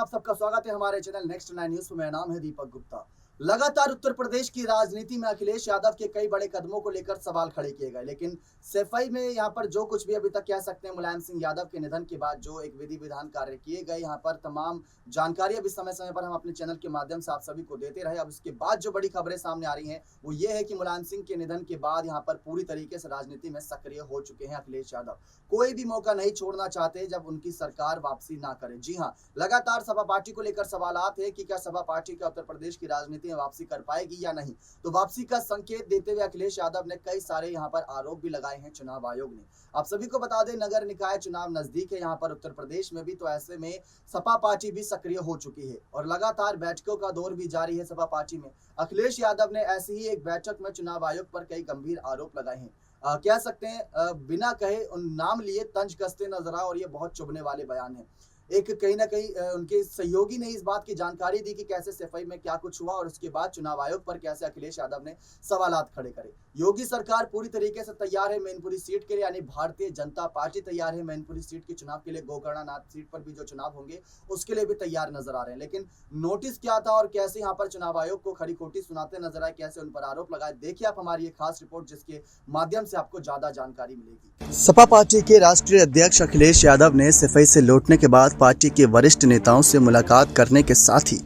आप सबका स्वागत है हमारे चैनल नेक्स्ट 9 न्यूज में। मेरा नाम है दीपक गुप्ता। लगातार उत्तर प्रदेश की राजनीति में अखिलेश यादव के कई बड़े कदमों को लेकर सवाल खड़े किए गए, लेकिन सफाई में यहाँ पर जो कुछ भी अभी तक कह सकते हैं, मुलायम सिंह यादव के निधन के बाद जो एक विधि विधान कार्य किए गए, यहाँ पर तमाम जानकारी अभी समय समय पर हम अपने चैनल के माध्यम से आप सभी को देते रहे। अब उसके बाद जो बड़ी खबरें सामने आ रही हैं वो ये है कि मुलायम सिंह के निधन के बाद यहाँ पर पूरी तरीके से राजनीति में सक्रिय हो चुके हैं अखिलेश यादव। कोई भी मौका नहीं छोड़ना चाहते जब उनकी सरकार वापसी ना करे। जी हाँ, लगातार सपा पार्टी को लेकर सवालात है कि क्या सपा पार्टी का उत्तर प्रदेश की राजनीति में वापसी कर पाएगी या नहीं। तो वापसी का संकेत देते हुए अखिलेश यादव ने कई सारे यहाँ पर आरोप भी लगाए हैं चुनाव आयोग ने। आप सभी को बता दें, नगर निकाय चुनाव नजदीक है यहाँ पर उत्तर प्रदेश में भी, तो ऐसे में सपा पार्टी भी सक्रिय हो चुकी है और लगातार बैठकों का दौर भी जारी है सपा पार्टी में। अखिलेश यादव ने ऐसी ही एक बैठक में चुनाव आयोग पर कई गंभीर आरोप लगाए हैं। कह सकते हैं बिना कहे उन नाम लिए तंज कसते नजर आए और ये बहुत चुभने वाले बयान है। एक कहीं ना कहीं उनके सहयोगी ने इस बात की जानकारी दी कि कैसे सफाई में क्या कुछ हुआ और उसके बाद चुनाव आयोग पर कैसे अखिलेश यादव ने सवालात खड़े करे। योगी सरकार पूरी तरीके से तैयार है मैनपुरी सीट के लिए, यानी भारतीय जनता पार्टी तैयार है मैनपुरी सीट के चुनाव के लिए। गोकर्णनाथ सीट पर भी जो चुनाव होंगे उसके लिए भी तैयार नजर आ रहे हैं, लेकिन नोटिस क्या था और कैसे यहाँ पर चुनाव आयोग को खरी खोटी सुनाते नजर आए, कैसे उन पर आरोप लगाए, देखिए आप हमारी एक खास रिपोर्ट जिसके माध्यम से आपको ज्यादा जानकारी मिलेगी। सपा पार्टी के राष्ट्रीय अध्यक्ष अखिलेश यादव ने सफाई से लौटने के बाद पार्टी के वरिष्ठ नेताओं से मुलाकात करने के साथ ही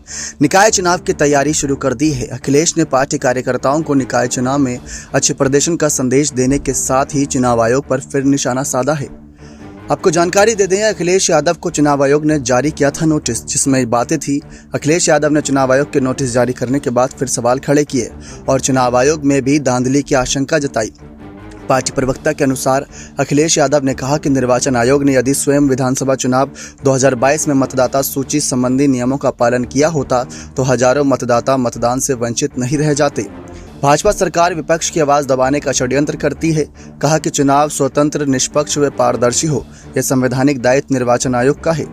निकाय चुनाव की तैयारी शुरू कर दी है। अखिलेश ने पार्टी कार्यकर्ताओं को निकाय चुनाव में अच्छे प्रदर्शन का संदेश देने के साथ ही चुनाव आयोग पर फिर निशाना साधा है। आपको जानकारी दे दें, अखिलेश यादव को चुनाव आयोग ने जारी किया था नोटिस, जिसमें बातें थी। अखिलेश यादव ने चुनाव आयोग के नोटिस जारी करने के बाद फिर सवाल खड़े किए और चुनाव आयोग में भी धांधली की आशंका जताई। पार्टी प्रवक्ता के अनुसार अखिलेश यादव ने कहा कि निर्वाचन आयोग ने यदि स्वयं विधानसभा चुनाव 2022 में मतदाता सूची संबंधी नियमों का पालन किया होता तो हजारों मतदाता मतदान से वंचित नहीं रह जाते। भाजपा सरकार विपक्ष की आवाज दबाने का षड्यंत्र करती है। कहा कि चुनाव स्वतंत्र, निष्पक्ष व पारदर्शी हो, यह संवैधानिक दायित्व निर्वाचन आयोग का है।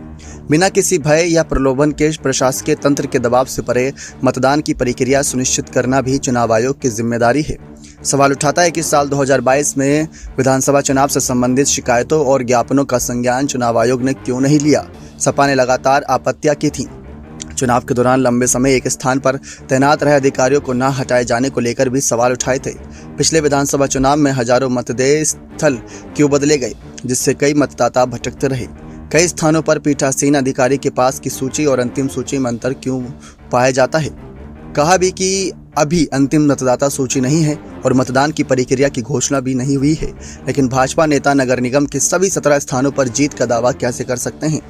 बिना किसी भय या प्रलोभन के प्रशासकीय तंत्र के दबाव से परे मतदान की प्रक्रिया सुनिश्चित करना भी चुनाव आयोग की जिम्मेदारी है। सवाल उठाता है कि साल 2022 में विधानसभा चुनाव से संबंधित शिकायतों और ज्ञापनों का संज्ञान चुनाव आयोग ने क्यों नहीं लिया। सपा ने लगातार आपत्तियां की थी। चुनाव के दौरान लंबे समय एक स्थान पर तैनात रहे अधिकारियों को न हटाए जाने को लेकर भी सवाल उठाए थे। पिछले विधानसभा चुनाव में हजारों मतदेय स्थल क्यों बदले गए, जिससे कई मतदाता भटकते रहे। कई स्थानों पर पीठासीन अधिकारी के पास की सूची और अंतिम सूची में अंतर क्यों पाया जाता है। कहा भी कि अभी अंतिम मतदाता सूची नहीं है और मतदान की प्रक्रिया की घोषणा भी नहीं हुई है, लेकिन भाजपा नेता नगर निगम के सभी 17 स्थानों पर जीत का दावा कैसे कर सकते हैं।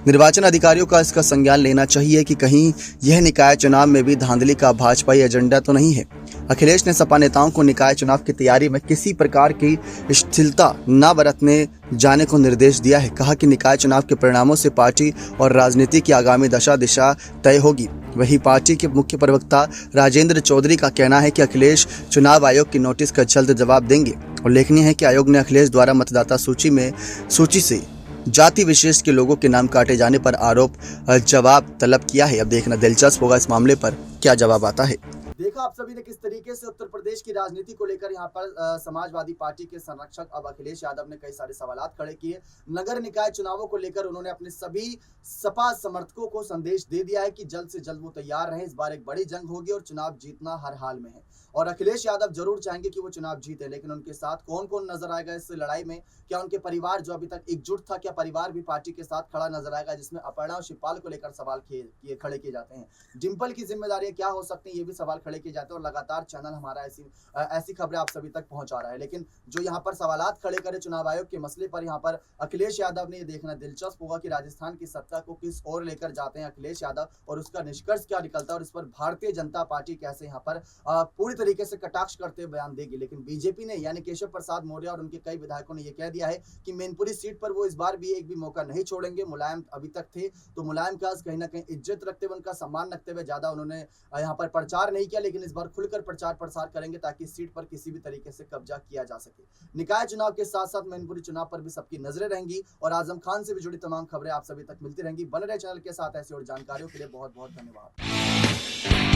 निर्वाचन अधिकारियों का इसका संज्ञान लेना चाहिए कि कहीं यह निकाय चुनाव में भी धांधली का भाजपाई एजेंडा तो नहीं है। अखिलेश ने सपा नेताओं को निकाय चुनाव की तैयारी में किसी प्रकार की शिथिलता न बरतने जाने को निर्देश दिया है। कहा कि निकाय चुनाव के परिणामों से पार्टी और राजनीति की आगामी दशा दिशा तय होगी। वहीं पार्टी के मुख्य प्रवक्ता राजेंद्र चौधरी का कहना है कि अखिलेश चुनाव आयोग की नोटिस का जल्द जवाब देंगे। उल्लेखनीय है कि आयोग ने अखिलेश द्वारा मतदाता सूची से जाति विशेष के लोगों के नाम काटे जाने पर आरोप जवाब तलब किया है। अब देखना दिलचस्प होगा इस मामले पर क्या जवाब आता है। देखा आप सभी ने किस तरीके से उत्तर प्रदेश की राजनीति को लेकर यहाँ पर समाजवादी पार्टी के संरक्षक अब अखिलेश यादव ने कई सारे सवालात खड़े किए। नगर निकाय चुनावों को लेकर उन्होंने अपने सभी सपा समर्थकों को संदेश दे दिया है कि जल्द से जल्द वो तैयार रहें। इस बार एक बड़ी जंग होगी और चुनाव जीतना हर हाल में है और अखिलेश यादव जरूर चाहेंगे कि वो चुनाव जीते, लेकिन उनके साथ कौन कौन नजर आएगा इस लड़ाई में। क्या उनके परिवार जो अभी तक एकजुट था, क्या परिवार भी पार्टी के साथ खड़ा नजर आएगा, जिसमें अपर्णा और शिवपाल को लेकर सवाल खड़े किए जाते हैं। डिंपल की जिम्मेदारी क्या हो सकती है, ये भी सवाल खड़े किए जाते हैं और लगातार चैनल हमारा ऐसी खबरें आप सभी तक पहुंचा रहा है। लेकिन जो यहाँ पर सवालात खड़े करे चुनाव आयोग के मसले पर, यहाँ पर अखिलेश यादव ने ये देखना दिलचस्प होगा कि राजस्थान की सत्ता को किस ओर लेकर जाते हैं अखिलेश यादव और उसका निष्कर्ष क्या निकलता है और इस पर भारतीय जनता पार्टी कैसे यहाँ पर पूरी तरीके से कटाक्ष करते हुए बयान देगी। लेकिन बीजेपी ने यानी केशव प्रसाद मौर्य और उनके कई विधायकों ने यह कह दिया है कि मैनपुरी सीट पर वो इस बार भी एक भी मौका नहीं छोड़ेंगे। मुलायम अभी तक थे तो मुलायम का कहीं ना कहीं इज्जत रखते हुए, उनका सम्मान रखते हुए ज्यादा उन्होंने यहाँ पर प्रचार नहीं किया, लेकिन इस बार खुलकर प्रचार प्रसार करेंगे ताकि इस सीट पर किसी भी तरीके से कब्जा किया जा सके। निकाय चुनाव के साथ साथ मैनपुरी चुनाव पर भी सबकी नजरें रहेंगी और आजम खान से भी जुड़ी तमाम खबरें आप सभी तक मिलती रहेंगी। बने रहे चैनल के साथ ऐसी और जानकारियों के लिए बहुत बहुत धन्यवाद।